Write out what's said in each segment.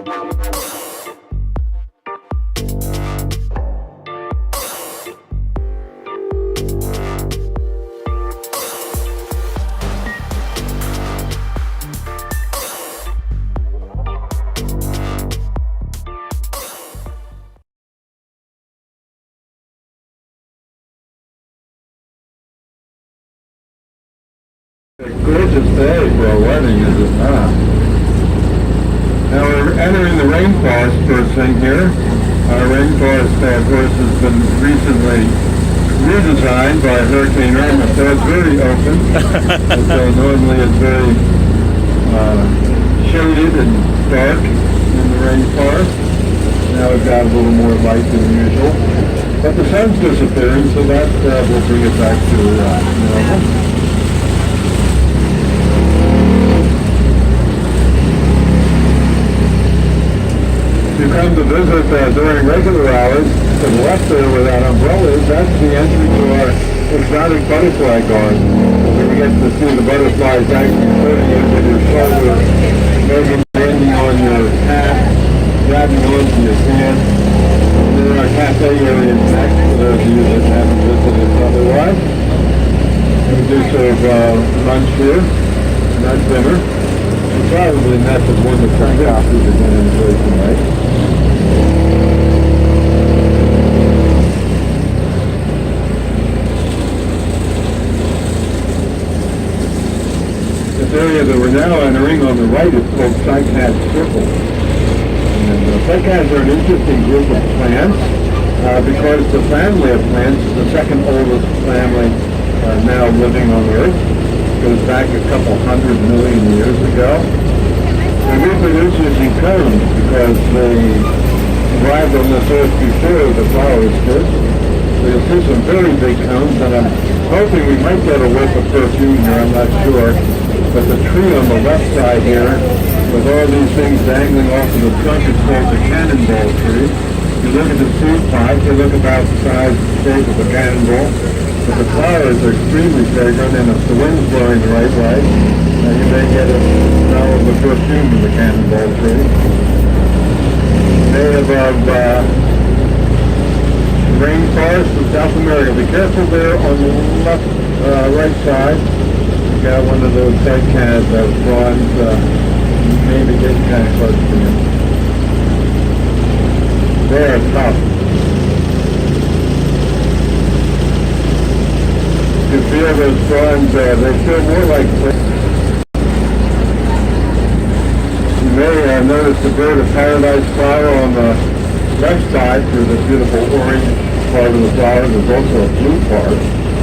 A gorgeous day for a wedding, is it not? Now we're entering the rainforest first thing here. Our rainforest, of course, has been recently redesigned by Hurricane Irma, so it's very open. So normally it's very shaded and dark in the rainforest. Now we've got a little more light than usual. But the sun's disappearing, so that will bring it back to normal. If you come to visit during regular hours, to the left there where that umbrella is, that's the entry to our exotic butterfly garden. Where you get to see the butterflies actually floating in with your shoulder, maybe landing on your hat, grabbing onto your hand. And there are cafe areas next to those of you that haven't visited otherwise. We do serve lunch here, not dinner. And probably not the one that turned out to the dinner enjoy tonight. This area that we're now entering on the right is called cycad circle. And cycads are an interesting group of plants because the family of plants is the second oldest family now living on Earth. It goes back a couple 100 million years ago. They reproduce using cones because they arrived on this Earth before the flowers did. So you'll see some very big cones, and I'm hoping we might get a whiff of perfume here, I'm not sure. But the tree on the left side here, with all these things dangling off of the trunk, is called the cannonball tree. You look at the seed pod, they look about the size and shape of a cannonball. But the flowers are extremely fragrant, and if the wind's blowing the right way, you may get a smell of the perfume of the cannonball tree. Native of rainforest of South America. Be careful there on the left, right side. You got one of those cycads, fronds, maybe getting kind of close to you. There, top. You feel those fronds, they feel more like you may notice the bird of paradise flower on the left side through the beautiful orange part of the flower. There's also a blue part,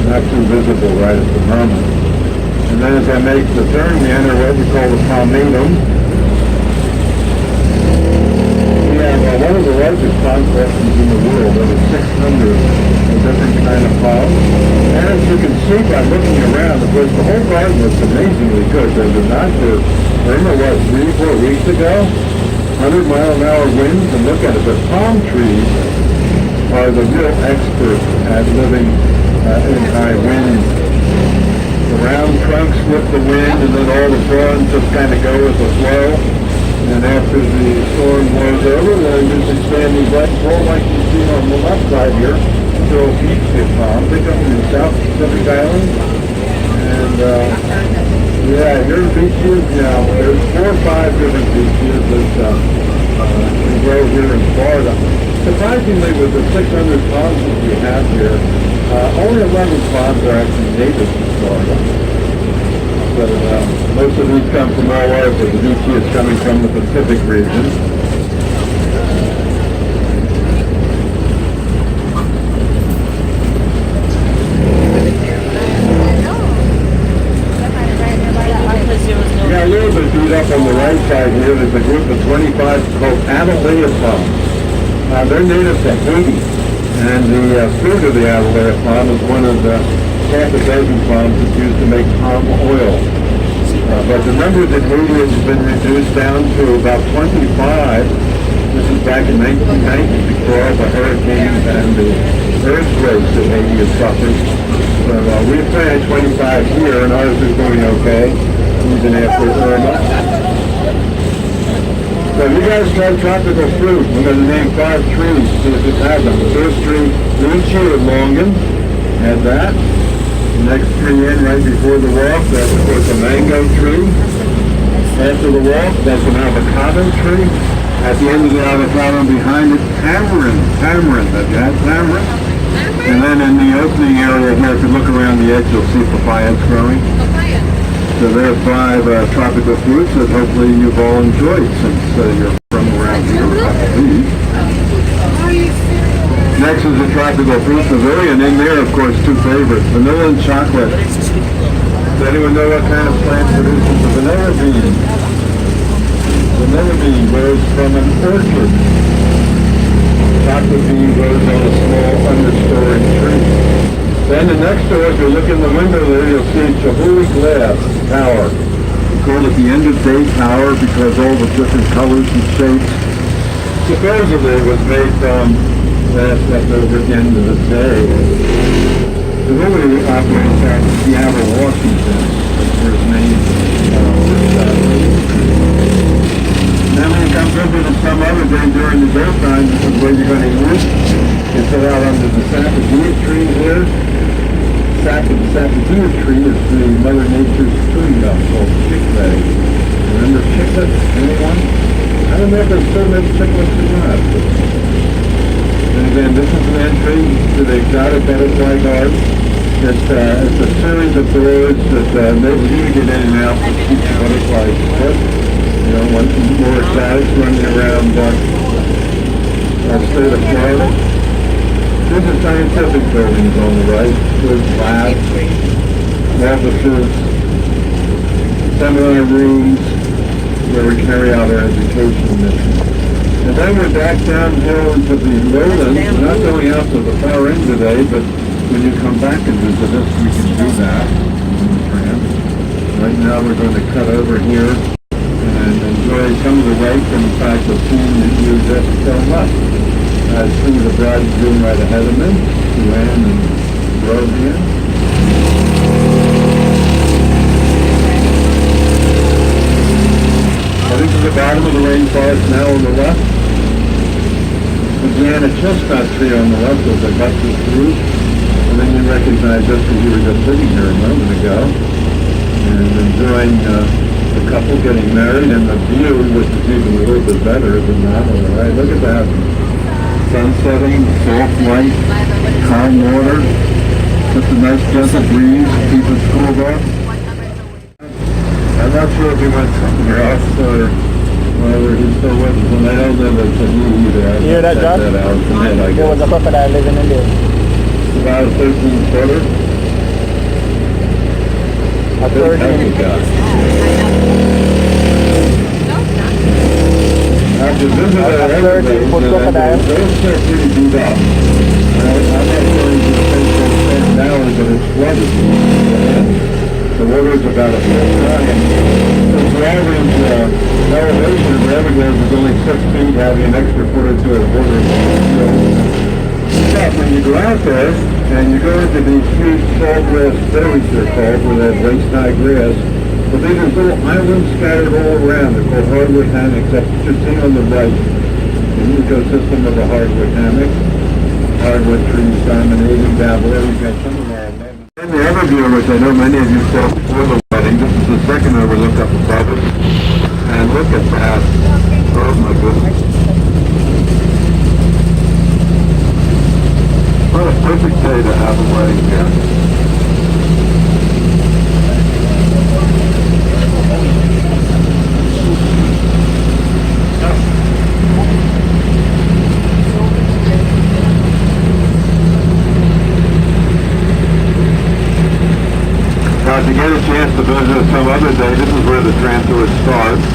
not too visible right at the moment. And then as I make the turn, we enter what we call the palmatum. We have one of the largest pond collections in the world, over 600 different kind of palms. And as you can see by looking around, of course, the whole garden looks amazingly good. There's a not for, remember what, 3-4 weeks ago? 100-mile-an-hour winds, and look at it. The palm trees are the real experts at living in high winds. The round trunks with the wind, and then all the fronds just kind of go with the flow. And after the storm blows over, they're usually standing right full like you see on the left side here. So beach fish palm. They come from the South Pacific Islands. And yeah, here are beaches now. There's 4 or 5 different beaches that can grow here in Florida. Surprisingly, with the 600 palms that we have here, only 11 palms are actually native to Florida. But most of these come from all over. The beachy is coming from the Pacific region. A little bit beat up on the right side here. There's a group of 25 called Atalaya palms. They're native to Haiti, and the fruit of the Atalaya palm is one of the half a dozen palms that's used to make palm oil. But the number that Haiti has been reduced down to about 25. This is back in 1990 before all the hurricanes and the earthquakes that Haiti has suffered. So we've planted 25 here, and ours is doing okay. Even after Irma. So if you guys try tropical fruit? We're going to name 5 trees, see if it has them. The first tree, lychee or longan, had that. The next tree in right before the walk, that's of course a mango tree. After the walk, that's an avocado tree. At the end of the avocado behind it, tamarind. Have you had tamarind? And then in the opening area here, if you look around the edge, you'll see papayas growing. So there are 5 tropical fruits that hopefully you've all enjoyed since you're from around here. Next is the tropical fruit pavilion. In there, of course, 2 favorites, vanilla and chocolate. Does anyone know what kind of plant produces the vanilla bean? Vanilla bean grows from an orchard. Chocolate bean grows on a small understory tree. Then the next door, if you look in the window there, you'll see Chihuly Glass Tower. We call it the end of day tower because all the different colors and shapes supposedly was made from glass left over at the end of the day. Chihuly operates out of Seattle, Washington. That's where his name then when you come over to some other day during the daytime, this is where you're going to eat. You sit out under the sapodilla tree here. Sapodilla tree is the Mother Nature's chewing gum called chick-fil-A. Remember chiclet? Anyone? I don't know if there's still many chiclets or not. And again, this is an entry to the Exotic Butterfly Garden. It's a series of doors that enable you to get in and out to keep the butterflies put. You know, one more exotics running around state of Florida. There's a scientific buildings on the right. There's labs, offices, seminar rooms where we carry out our education mission. And then we're back downhill into the lowlands. We're not going out to the far end today, but when you come back and visit us, we can do that on the tram. Right now we're going to cut over here and enjoy some of the lake and in fact the scene that you just so much. I see the bridegroom right ahead of me, Sue-Ann and Roseanne. Heading to the bottom of the rainforest now on the left. The Vienna chestnut tree on the left with the buttress roof. And then you recognize us because you were just sitting here a moment ago. And enjoying the couple getting married and the view, which is even a little bit better than that. All right, look at that. Sun setting, soft light, calm water, just a nice gentle breeze, keep it cooled off. I'm not sure if he went somewhere else or whether he's still with us, and I don't know that it's a new either. You hear that, Josh? That out from it, I There was a guess. crocodile living in there. About a 13-footer. A 13. After visiting everything, those are pretty beat up. I'm not going to the place now, but it's flooded. The water's about a foot high. The average elevation of the Everglades is only 6 feet, having an extra foot or two of water. But when you go out there and you go into these huge sawgrass berries, they're called, where they have waist-high grass, but then there's little islands scattered all around. They're called hardwood hammocks. That's what you're seeing on the right. The ecosystem of a hardwood hammock. Hardwood trees dominating down below. You've got some of our 11. And the other view, which I know many of you saw before the wedding, this is the second overlook up above us. And look at that. Oh my goodness. What a perfect day to have a wedding here. Now, if you get a chance to visit some other day, this is where the tram tour starts.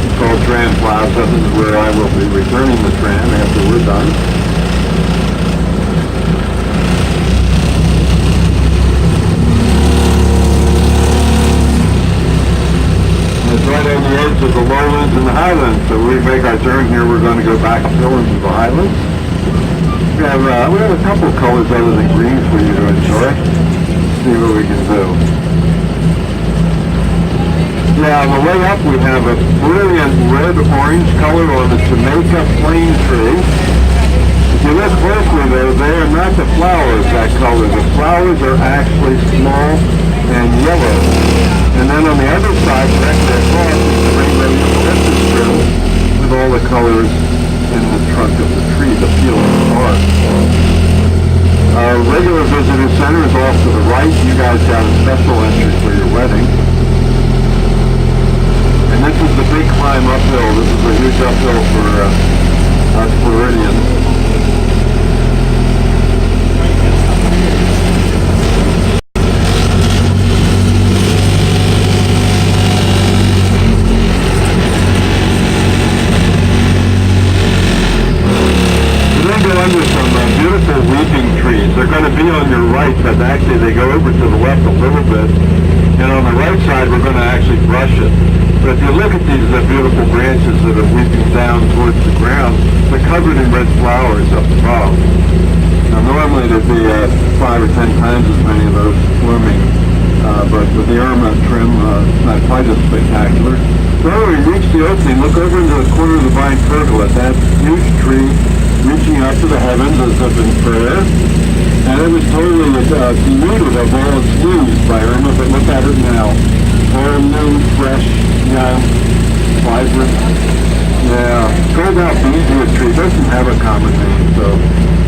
It's called Tram Plaza. This is where I will be returning the tram after we're done. It's right on the edge of the lowlands and the highlands. So we make our turn here. We're going to go back still into the highlands. We have a couple of colors other than green for you to enjoy. See what we can do. Yeah, on the way up we have a brilliant red-orange color on the Jamaica plane tree. If you look closely though, they are not the flowers that color. The flowers are actually small and yellow. And then on the other side, directly across, is the rainbow eucalyptus tree with all the colors in the trunk of the tree, the peel of the bark. Our regular visitor center is off to the right. You guys got a special entry for your wedding. And this is the big climb uphill. This is a huge uphill for us Floridians. Under some beautiful weeping trees. They're going to be on your right, but actually they go over to the left a little bit. And on the right side, we're going to actually brush it. But if you look at these beautiful branches that are weeping down towards the ground, they're covered in red flowers up above. Now normally there'd be 5 or 10 times as many of those blooming, but with the Irma trim, it's not quite as spectacular. So we reach the opening, look over into the corner of the vine pergola, that huge tree reaching up to the heavens as if in prayer. And it was totally denuded of all its leaves by Irma, but look at it now. All new, fresh, young, vibrant. Yeah, gold albizia tree doesn't have a common name, so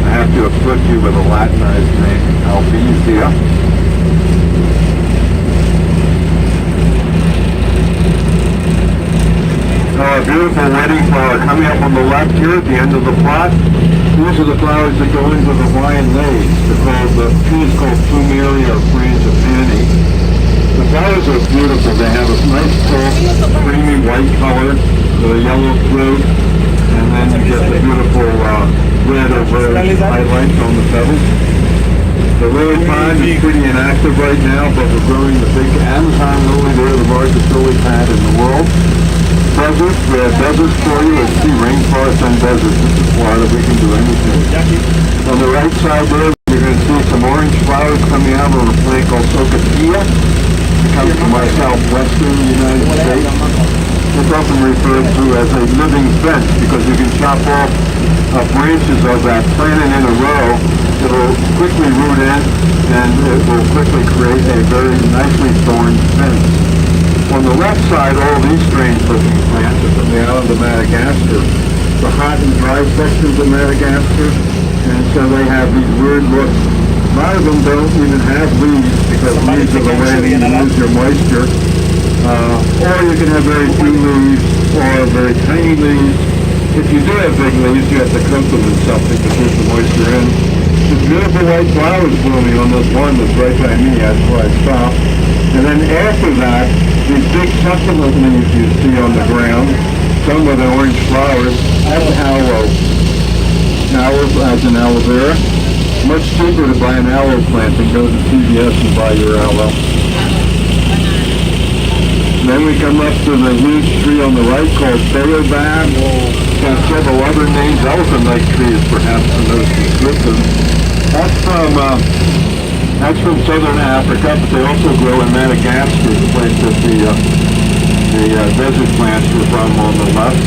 I have to afflict you with a Latinized name, albizia. A beautiful wedding flower coming up on the left here at the end of the plot. These are the flowers that go into the Hawaiian leis. The tree is called Plumeria or Frangipani. The flowers are beautiful. They have a nice soft, creamy white color with a yellow fruit, and then you get the beautiful red or red highlights on the petals. The lily pond is pretty inactive right now, but we're growing the big Amazon lily there, the largest lily pad in the world. Deserts, we have deserts for you. Let's see rainforest and deserts. This is Florida, we can do anything. On the right side there, you're going to see some orange flowers coming out of a plant called Socatia. It comes from our southwestern United States. It's often referred to as a living fence because you can chop off branches of that planted in a row. It will quickly root in and it will quickly create a very nicely thorned fence. On the left side, all these strange-looking plants are from the island of Madagascar, the hot and dry sections of Madagascar, and so they have these weird looks. A lot of them don't even have leaves because leaves are the way that you lose your moisture. Or you can have very few leaves or very tiny leaves. If you do have big leaves, you have to coat them in something to keep the moisture in. There's beautiful white flowers blooming on this one that's right by me. That's where I stopped. And then after that, these big succulent leaves you see on the ground, some with orange flowers, that's aloe. Aloe as in aloe vera. Much cheaper to buy an aloe plant than go to CVS and buy your aloe. Then we come up to the huge tree on the right called Baobab. It's got several other names. Elephant-like trees, perhaps, the most descriptive. That's from southern Africa, but they also grow in Madagascar, the place that the desert plants were from on the left.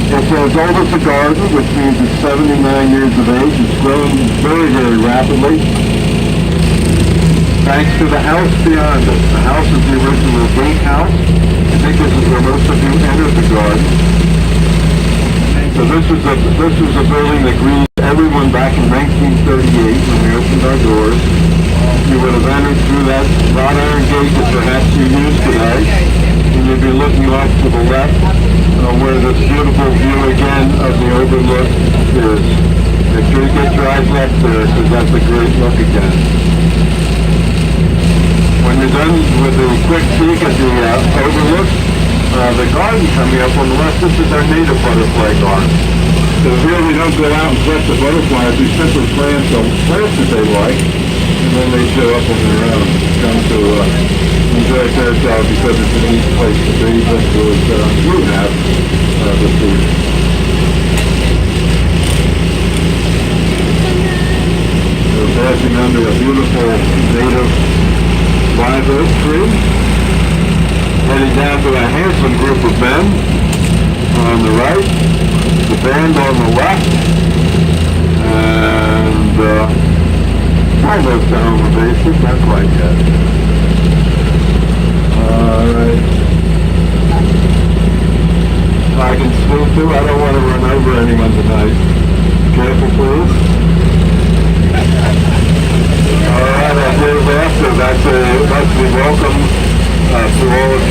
It's as old as a garden, which means it's 79 years of age. It's grown very, very rapidly, thanks to the house beyond it. The house is the original gatehouse. I think this is where most of you entered the garden. So this was a building that greeted everyone back in 1938 when we opened our doors. You would have entered through that wrought iron gate that perhaps you use today, and you'd be looking off to the left where this beautiful view again of the overlook is. Make sure you get your eyes left there because that's a great look again. When you're done with a quick peek at the overlook, the garden coming up on the left, this is our native butterfly garden. So here we don't go out and collect the butterflies, we simply plant the plants that they like, and then they show up on their own, come to enjoy Fairchild because it's a neat place to be, but you have the food. We're passing under a beautiful native live oak tree, heading down to a bend on the left, and almost down the basement, not quite yet. Alright. I can speed through, I don't want to run over anyone tonight. Careful, please. Alright, I gave after. That's a welcome to all of